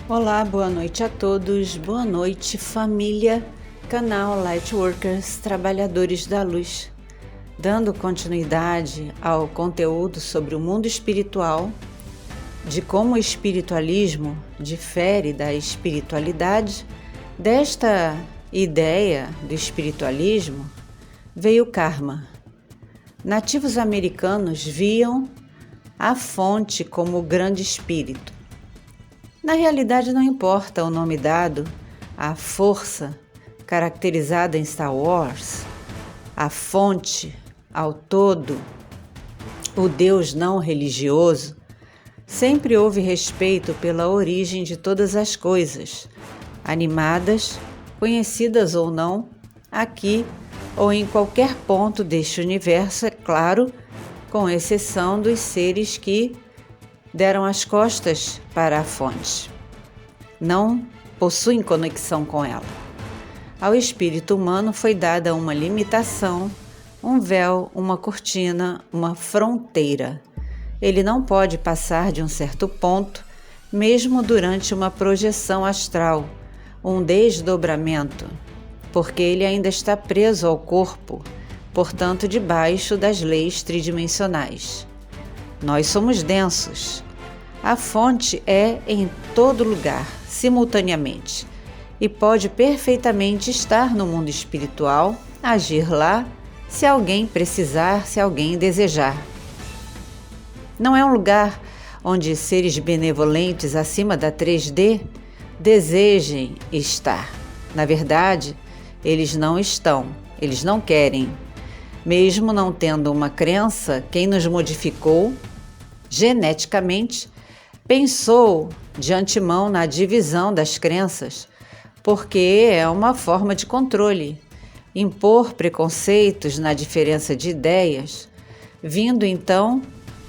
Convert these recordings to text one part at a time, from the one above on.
Olá, boa noite a todos, boa noite família, canal Lightworkers, Trabalhadores da Luz. Dando continuidade ao conteúdo sobre o mundo espiritual, de como o espiritualismo difere da espiritualidade, desta ideia do espiritualismo veio o karma. Nativos americanos viam a fonte como o grande espírito. Na realidade, não importa o nome dado à força caracterizada em Star Wars, a fonte, ao todo, o Deus não religioso, sempre houve respeito pela origem de todas as coisas, animadas, conhecidas ou não, aqui ou em qualquer ponto deste universo, é claro, com exceção dos seres que deram as costas para a fonte. Não possuem conexão com ela. Ao espírito humano foi dada uma limitação, um véu, uma cortina, uma fronteira. Ele não pode passar de um certo ponto, mesmo durante uma projeção astral, um desdobramento, porque ele ainda está preso ao corpo, portanto debaixo das leis tridimensionais. Nós somos densos. A fonte é em todo lugar, simultaneamente, e pode perfeitamente estar no mundo espiritual, agir lá, se alguém precisar, se alguém desejar. Não é um lugar onde seres benevolentes acima da 3D desejem estar. Na verdade, eles não estão, eles não querem. Mesmo não tendo uma crença, quem nos modificou geneticamente pensou de antemão na divisão das crenças, porque é uma forma de controle, impor preconceitos na diferença de ideias, vindo então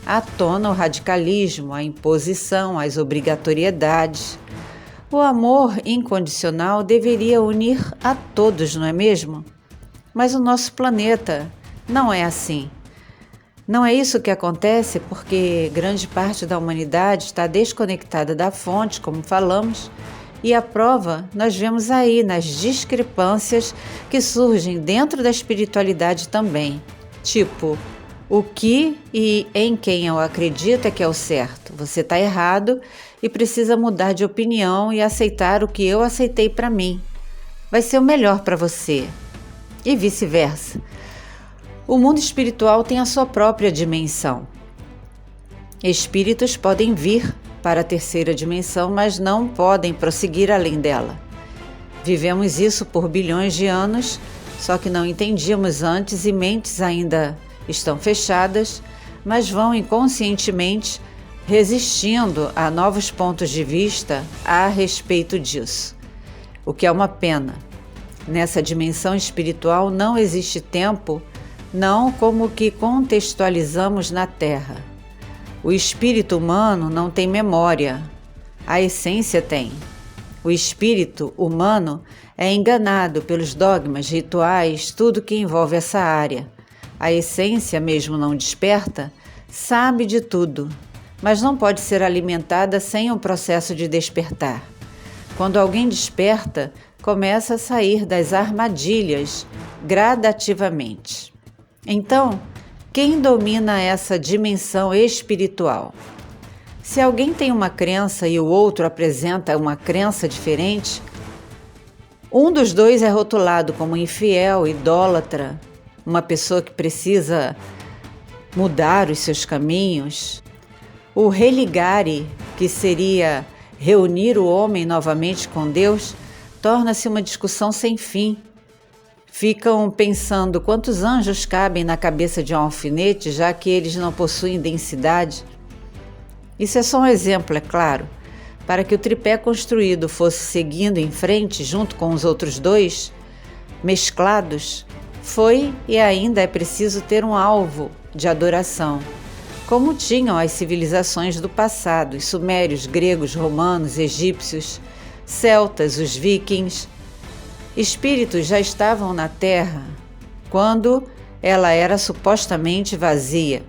à tona o radicalismo, a imposição, as obrigatoriedades. O amor incondicional deveria unir a todos, não é mesmo? Mas o nosso planeta não é assim. Não é isso que acontece porque grande parte da humanidade está desconectada da fonte, como falamos, e a prova nós vemos aí nas discrepâncias que surgem dentro da espiritualidade também. Tipo, o que e em quem eu acredito é que é o certo. Você está errado e precisa mudar de opinião e aceitar o que eu aceitei para mim. Vai ser o melhor para você. E vice-versa. O mundo espiritual tem a sua própria dimensão. Espíritos podem vir para a terceira dimensão, mas não podem prosseguir além dela. Vivemos isso por bilhões de anos, só que não entendíamos antes e mentes ainda estão fechadas, mas vão inconscientemente resistindo a novos pontos de vista a respeito disso. O que é uma pena. Nessa dimensão espiritual não existe tempo, não como o que contextualizamos na Terra. O espírito humano não tem memória, a essência tem. O espírito humano é enganado pelos dogmas, rituais, tudo que envolve essa área. A essência, mesmo não desperta, sabe de tudo, mas não pode ser alimentada sem um processo de despertar. Quando alguém desperta, começa a sair das armadilhas gradativamente. Então, quem domina essa dimensão espiritual? Se alguém tem uma crença e o outro apresenta uma crença diferente, um dos dois é rotulado como infiel, idólatra, uma pessoa que precisa mudar os seus caminhos. O religare, que seria reunir o homem novamente com Deus, torna-se uma discussão sem fim. Ficam pensando quantos anjos cabem na cabeça de um alfinete, já que eles não possuem densidade. Isso é só um exemplo, é claro. Para que o tripé construído fosse seguindo em frente junto com os outros dois, mesclados, foi e ainda é preciso ter um alvo de adoração, como tinham as civilizações do passado, os sumérios, gregos, romanos, egípcios, celtas, os vikings. Espíritos já estavam na Terra quando ela era supostamente vazia.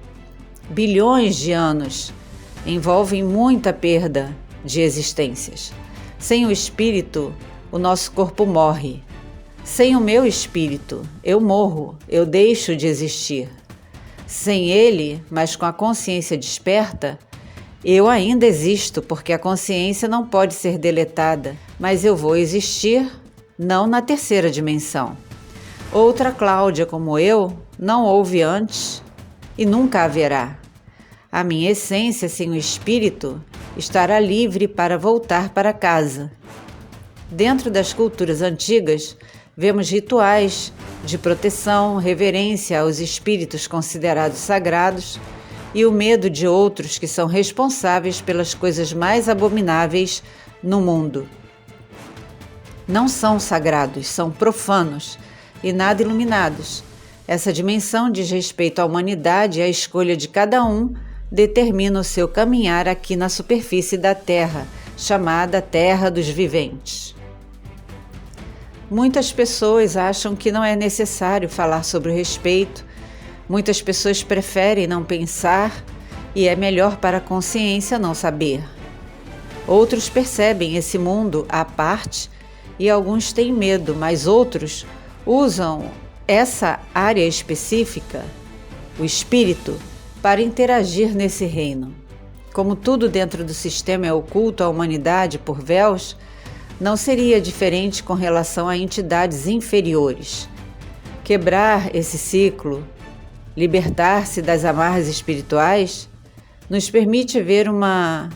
Bilhões de anos envolvem muita perda de existências. Sem o espírito, o nosso corpo morre. Sem o meu espírito, eu morro, eu deixo de existir. Sem ele, mas com a consciência desperta, eu ainda existo, porque a consciência não pode ser deletada, mas eu vou existir não na terceira dimensão. Outra Cláudia como eu não houve antes e nunca haverá. A minha essência sem o espírito estará livre para voltar para casa. Dentro das culturas antigas, vemos rituais de proteção, reverência aos espíritos considerados sagrados e o medo de outros que são responsáveis pelas coisas mais abomináveis no mundo. Não são sagrados, são profanos e nada iluminados. Essa dimensão diz respeito à humanidade e a escolha de cada um determina o seu caminhar aqui na superfície da Terra, chamada Terra dos Viventes. Muitas pessoas acham que não é necessário falar sobre o respeito, muitas pessoas preferem não pensar e é melhor para a consciência não saber. Outros percebem esse mundo à parte e alguns têm medo, mas outros usam essa área específica, o espírito, para interagir nesse reino. Como tudo dentro do sistema é oculto à humanidade por véus, não seria diferente com relação a entidades inferiores. Quebrar esse ciclo, libertar-se das amarras espirituais, nos permite ver uma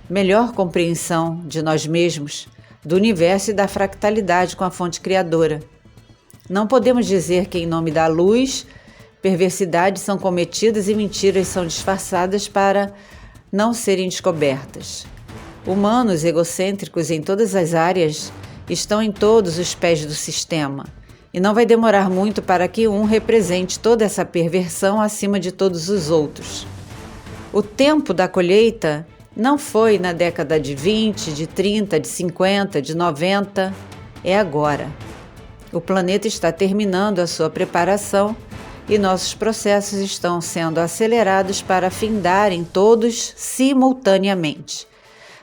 melhor compreensão de nós mesmos, do universo e da fractalidade com a fonte criadora. Não podemos dizer que em nome da luz, perversidades são cometidas e mentiras são disfarçadas para não serem descobertas. Humanos egocêntricos em todas as áreas estão em todos os pés do sistema, e não vai demorar muito para que um represente toda essa perversão acima de todos os outros. O tempo da colheita não foi na década de 20, de 30, de 50, de 90, é agora. O planeta está terminando a sua preparação e nossos processos estão sendo acelerados para findarem todos simultaneamente.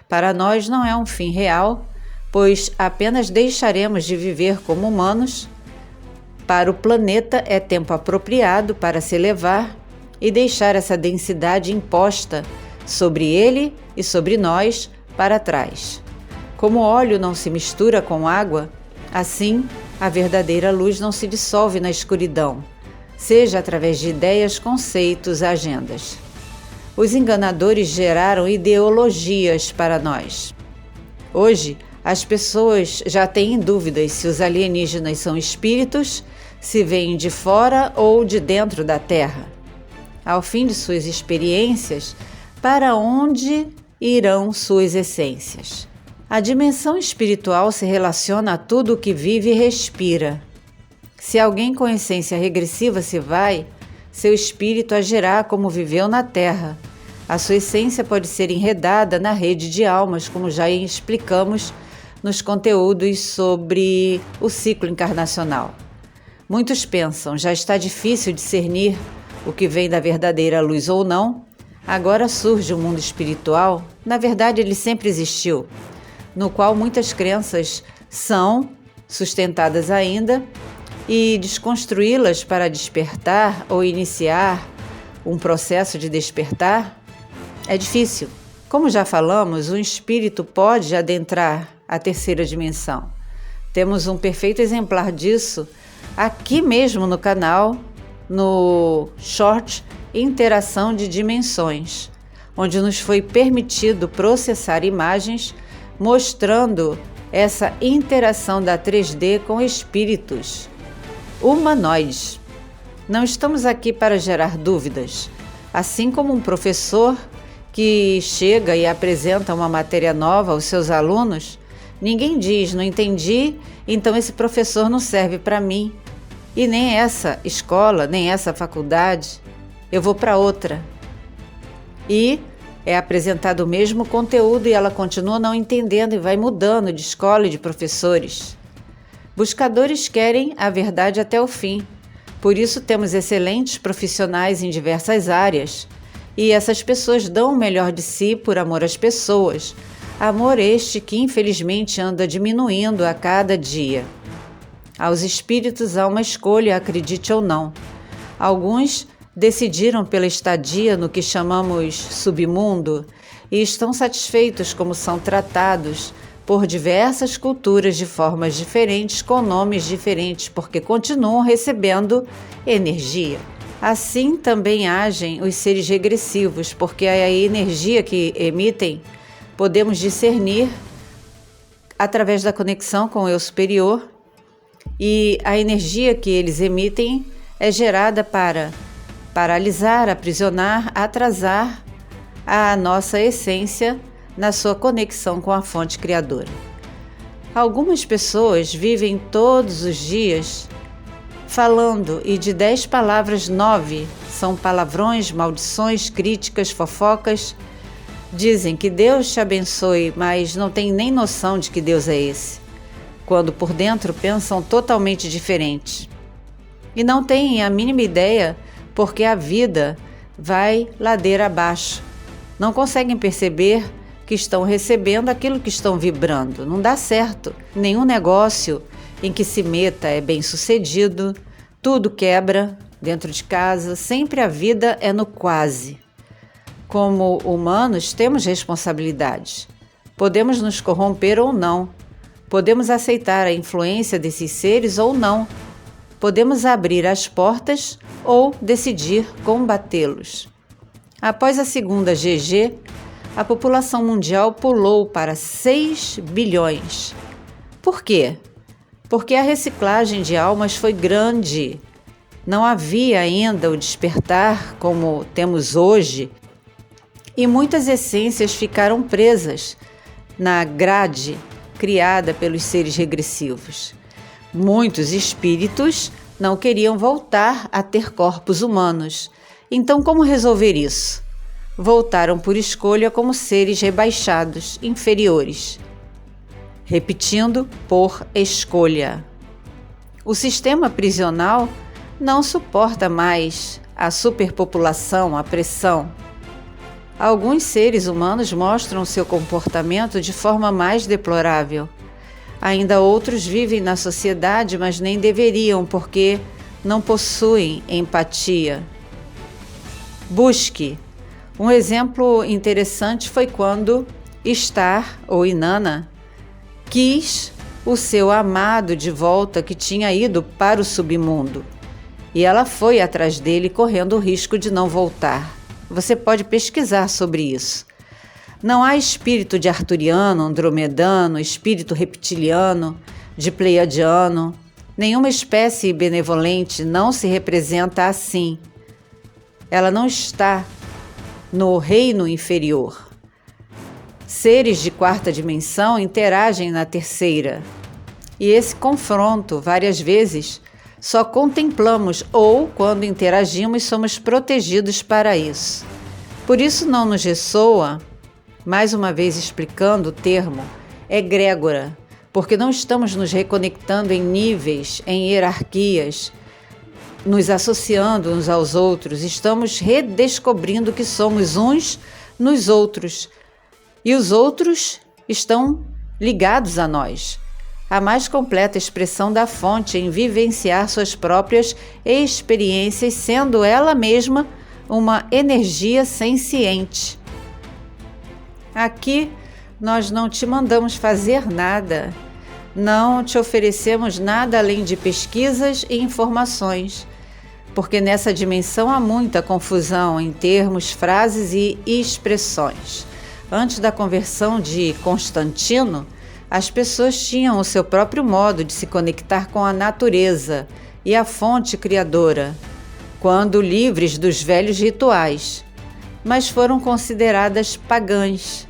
Para nós não é um fim real, pois apenas deixaremos de viver como humanos. Para o planeta é tempo apropriado para se elevar e deixar essa densidade imposta sobre ele e sobre nós para trás. Como óleo não se mistura com água, assim a verdadeira luz não se dissolve na escuridão, seja através de ideias, conceitos, agendas. Os enganadores geraram ideologias para nós. Hoje, as pessoas já têm dúvidas se os alienígenas são espíritos, se vêm de fora ou de dentro da Terra. Ao fim de suas experiências, para onde irão suas essências? A dimensão espiritual se relaciona a tudo o que vive e respira. Se alguém com essência regressiva se vai, seu espírito agirá como viveu na Terra. A sua essência pode ser enredada na rede de almas, como já explicamos nos conteúdos sobre o ciclo encarnacional. Muitos pensam, já está difícil discernir o que vem da verdadeira luz ou não. Agora surge o mundo espiritual, na verdade ele sempre existiu, no qual muitas crenças são sustentadas ainda, e desconstruí-las para despertar ou iniciar um processo de despertar é difícil. Como já falamos, um espírito pode adentrar a terceira dimensão. Temos um perfeito exemplar disso aqui mesmo no canal, no short Interação de Dimensões, onde nos foi permitido processar imagens mostrando essa interação da 3D com espíritos humanoides. Não estamos aqui para gerar dúvidas. Assim como um professor que chega e apresenta uma matéria nova aos seus alunos, ninguém diz, não entendi, então esse professor não serve para mim. E nem essa escola, nem essa faculdade, eu vou para outra. E é apresentado o mesmo conteúdo e ela continua não entendendo e vai mudando de escola e de professores. Buscadores querem a verdade até o fim. Por isso temos excelentes profissionais em diversas áreas. E essas pessoas dão o melhor de si por amor às pessoas, Amor este que infelizmente anda diminuindo a cada dia. Aos espíritos há uma escolha, acredite ou não. Alguns decidiram pela estadia no que chamamos submundo e estão satisfeitos como são tratados por diversas culturas de formas diferentes, com nomes diferentes, porque continuam recebendo energia. Assim também agem os seres regressivos, porque a energia que emitem podemos discernir através da conexão com o eu superior, e a energia que eles emitem é gerada para paralisar, aprisionar, atrasar a nossa essência na sua conexão com a fonte criadora. Algumas pessoas vivem todos os dias falando, e de 10 palavras, 9 são palavrões, maldições, críticas, fofocas. Dizem que Deus te abençoe, mas não tem nem noção de que Deus é esse, quando por dentro pensam totalmente diferente. E não têm a mínima ideia porque a vida vai ladeira abaixo. Não conseguem perceber que estão recebendo aquilo que estão vibrando. Não dá certo. Nenhum negócio em que se meta é bem sucedido. Tudo quebra dentro de casa. Sempre a vida é no quase. Como humanos, temos responsabilidades. Podemos nos corromper ou não. Podemos aceitar a influência desses seres ou não. Podemos abrir as portas ou decidir combatê-los. Após a segunda GG, a população mundial pulou para 6 bilhões. Por quê? Porque a reciclagem de almas foi grande. Não havia ainda o despertar como temos hoje, e muitas essências ficaram presas na grade criada pelos seres regressivos. Muitos espíritos não queriam voltar a ter corpos humanos. Então, como resolver isso? Voltaram por escolha como seres rebaixados, inferiores. Repetindo, por escolha. O sistema prisional não suporta mais a superpopulação, a pressão. Alguns seres humanos mostram seu comportamento de forma mais deplorável. Ainda outros vivem na sociedade, mas nem deveriam, porque não possuem empatia. Busque. Um exemplo interessante foi quando Star, ou Inanna, quis o seu amado de volta que tinha ido para o submundo. E ela foi atrás dele, correndo o risco de não voltar. Você pode pesquisar sobre isso. Não há espírito de arturiano, andromedano, espírito reptiliano, de pleiadiano. Nenhuma espécie benevolente não se representa assim. Ela não está no reino inferior. Seres de quarta dimensão interagem na terceira. E esse confronto, várias vezes, só contemplamos ou, quando interagimos, somos protegidos para isso. Por isso não nos ressoa, mais uma vez explicando o termo, egrégora, porque não estamos nos reconectando em níveis, em hierarquias, nos associando uns aos outros, estamos redescobrindo que somos uns nos outros, e os outros estão ligados a nós. A mais completa expressão da fonte em vivenciar suas próprias experiências, sendo ela mesma uma energia senciente. Aqui nós não te mandamos fazer nada, não te oferecemos nada além de pesquisas e informações, porque nessa dimensão há muita confusão em termos, frases e expressões. Antes da conversão de Constantino, as pessoas tinham o seu próprio modo de se conectar com a natureza e a fonte criadora, quando livres dos velhos rituais, mas foram consideradas pagãs.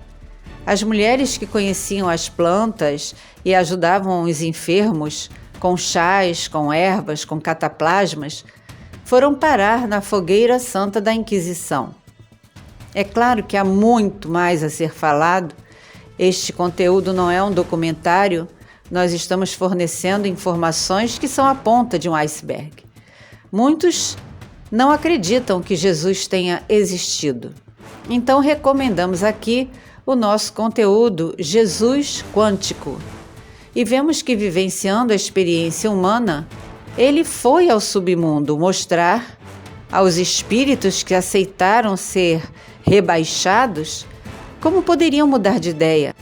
As mulheres que conheciam as plantas e ajudavam os enfermos com chás, com ervas, com cataplasmas, foram parar na fogueira santa da Inquisição. É claro que há muito mais a ser falado. Este conteúdo não é um documentário, nós estamos fornecendo informações que são a ponta de um iceberg. Muitos não acreditam que Jesus tenha existido. Então recomendamos aqui o nosso conteúdo Jesus Quântico. E vemos que, vivenciando a experiência humana, ele foi ao submundo mostrar aos espíritos que aceitaram ser rebaixados como poderiam mudar de ideia.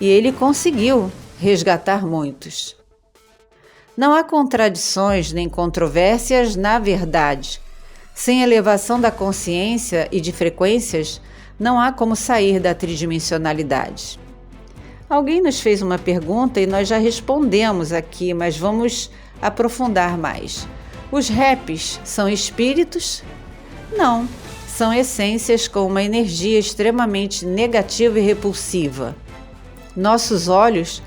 E ele conseguiu resgatar muitos. Não há contradições nem controvérsias na verdade. Sem elevação da consciência e de frequências, não há como sair da tridimensionalidade. Alguém nos fez uma pergunta e nós já respondemos aqui, mas vamos aprofundar mais. Os raps são espíritos? Não, são essências com uma energia extremamente negativa e repulsiva. Nossos olhos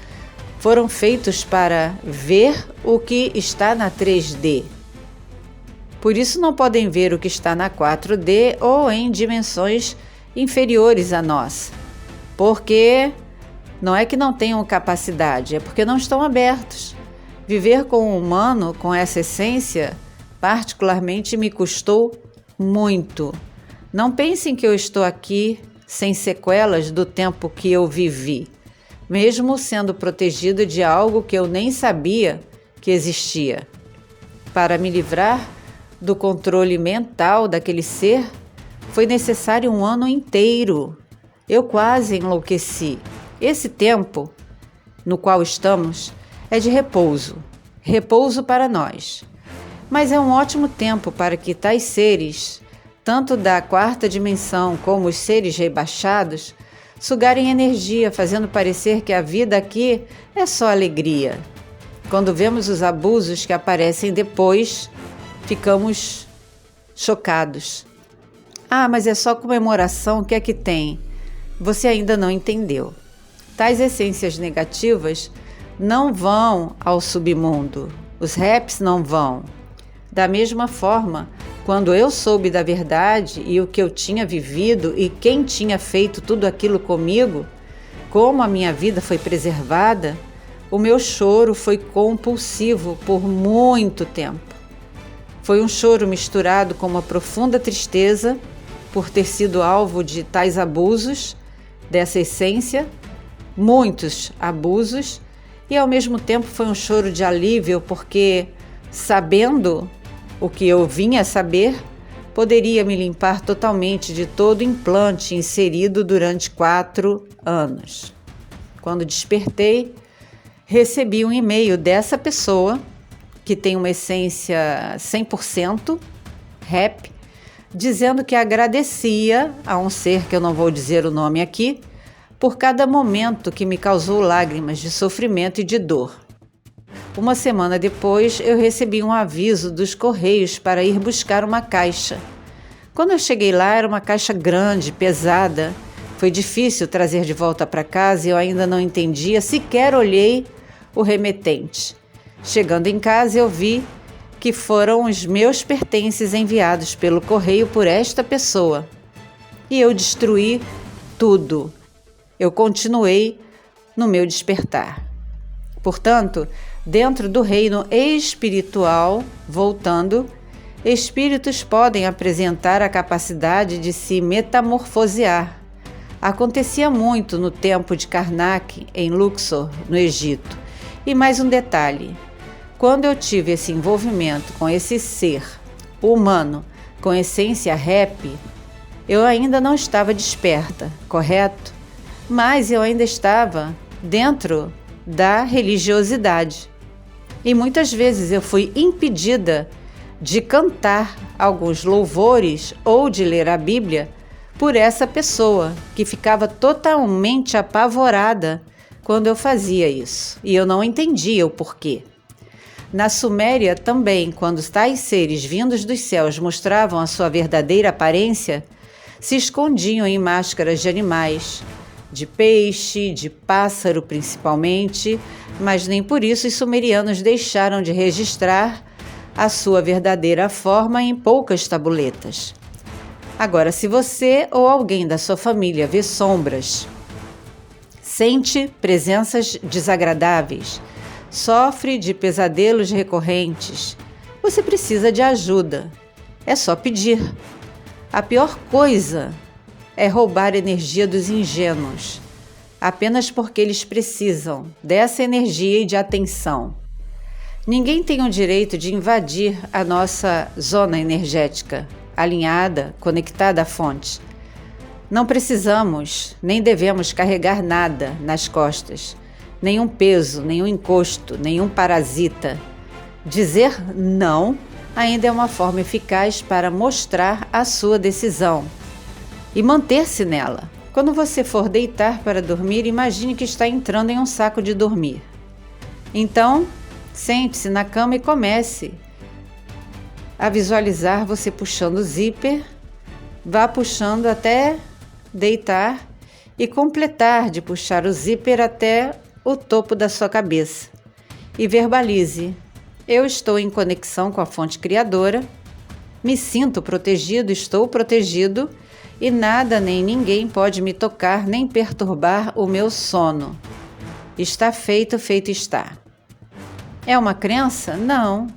foram feitos para ver o que está na 3D. Por isso não podem ver o que está na 4D ou em dimensões inferiores a nós. Porque não é que não tenham capacidade, é porque não estão abertos. Viver com um humano, com essa essência, particularmente me custou muito. Não pensem que eu estou aqui sem sequelas do tempo que eu vivi, mesmo sendo protegida de algo que eu nem sabia que existia. Para me livrar do controle mental daquele ser, foi necessário um ano inteiro. Eu quase enlouqueci. Esse tempo no qual estamos é de repouso, repouso para nós. Mas é um ótimo tempo para que tais seres, tanto da 4ª dimensão como os seres rebaixados, sugarem energia, fazendo parecer que a vida aqui é só alegria. Quando vemos os abusos que aparecem depois, ficamos chocados. Ah, mas é só comemoração, o que é que tem? Você ainda não entendeu. Tais essências negativas não vão ao submundo. Os raps não vão. Da mesma forma, quando eu soube da verdade e o que eu tinha vivido e quem tinha feito tudo aquilo comigo, como a minha vida foi preservada, o meu choro foi compulsivo por muito tempo. Foi um choro misturado com uma profunda tristeza por ter sido alvo de tais abusos, dessa essência, muitos abusos, e ao mesmo tempo foi um choro de alívio porque, sabendo o que eu vinha a saber, poderia me limpar totalmente de todo o implante inserido durante 4 anos. Quando despertei, recebi um e-mail dessa pessoa, que tem uma essência 100% rap, dizendo que agradecia a um ser que eu não vou dizer o nome aqui, por cada momento que me causou lágrimas de sofrimento e de dor. Uma semana depois, eu recebi um aviso dos Correios para ir buscar uma caixa. Quando eu cheguei lá, era uma caixa grande, pesada. Foi difícil trazer de volta para casa e eu ainda não entendia, sequer olhei o remetente. Chegando em casa, eu vi que foram os meus pertences enviados pelo correio por esta pessoa. E eu destruí tudo. Eu continuei no meu despertar. Portanto, dentro do reino espiritual, voltando, espíritos podem apresentar a capacidade de se metamorfosear. Acontecia muito no tempo de Karnak, em Luxor, no Egito. E mais um detalhe. Quando eu tive esse envolvimento com esse ser humano com essência rap, eu ainda não estava desperta, correto? Mas eu ainda estava dentro da religiosidade. E muitas vezes eu fui impedida de cantar alguns louvores ou de ler a Bíblia por essa pessoa que ficava totalmente apavorada quando eu fazia isso. E eu não entendia o porquê. Na Suméria também, quando tais seres vindos dos céus mostravam a sua verdadeira aparência, se escondiam em máscaras de animais, de peixe, de pássaro principalmente, mas nem por isso os sumerianos deixaram de registrar a sua verdadeira forma em poucas tabuletas. Agora, se você ou alguém da sua família vê sombras, sente presenças desagradáveis, sofre de pesadelos recorrentes, você precisa de ajuda. É só pedir. A pior coisa é roubar a energia dos ingênuos, apenas porque eles precisam dessa energia e de atenção. Ninguém tem o direito de invadir a nossa zona energética, alinhada, conectada à fonte. Não precisamos, nem devemos carregar nada nas costas, nenhum peso, nenhum encosto, nenhum parasita. Dizer não ainda é uma forma eficaz para mostrar a sua decisão e manter-se nela. Quando você for deitar para dormir, imagine que está entrando em um saco de dormir. Então, sente-se na cama e comece a visualizar você puxando o zíper, vá puxando até deitar e completar de puxar o zíper até o topo da sua cabeça. E verbalize: eu estou em conexão com a fonte criadora, me sinto protegido, estou protegido e nada nem ninguém pode me tocar nem perturbar o meu sono. Está feito, feito está. É uma crença? Não.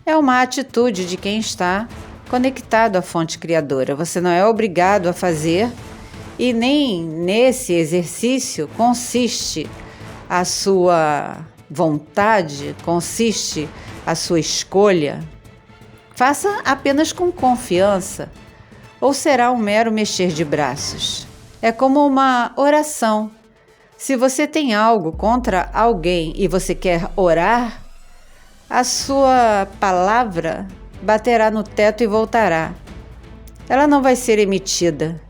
É uma atitude de quem está conectado à fonte criadora. Você não é obrigado a fazer e nem nesse exercício consiste a sua vontade, consiste a sua escolha. Faça apenas com confiança ou será um mero mexer de braços. É como uma oração. Se você tem algo contra alguém e você quer orar, a sua palavra baterá no teto e voltará. Ela não vai ser emitida,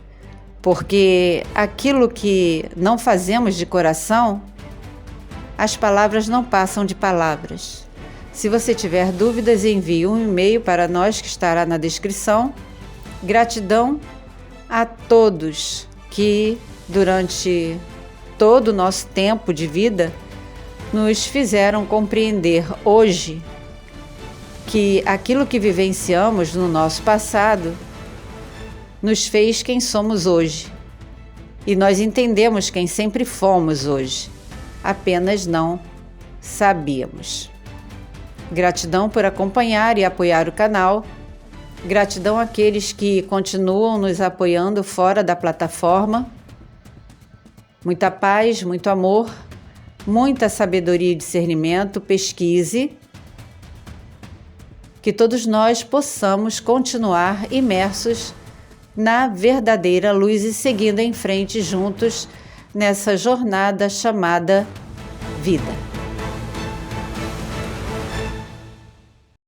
porque aquilo que não fazemos de coração, as palavras não passam de palavras. Se você tiver dúvidas, envie um e-mail para nós que estará na descrição. Gratidão a todos que, durante todo o nosso tempo de vida, nos fizeram compreender hoje que aquilo que vivenciamos no nosso passado nos fez quem somos hoje. E nós entendemos quem sempre fomos hoje, apenas não sabíamos. Gratidão por acompanhar e apoiar o canal. Gratidão àqueles que continuam nos apoiando fora da plataforma. Muita paz, muito amor, muita sabedoria e discernimento. Pesquise. Que todos nós possamos continuar imersos na verdadeira luz e seguindo em frente juntos nessa jornada chamada vida.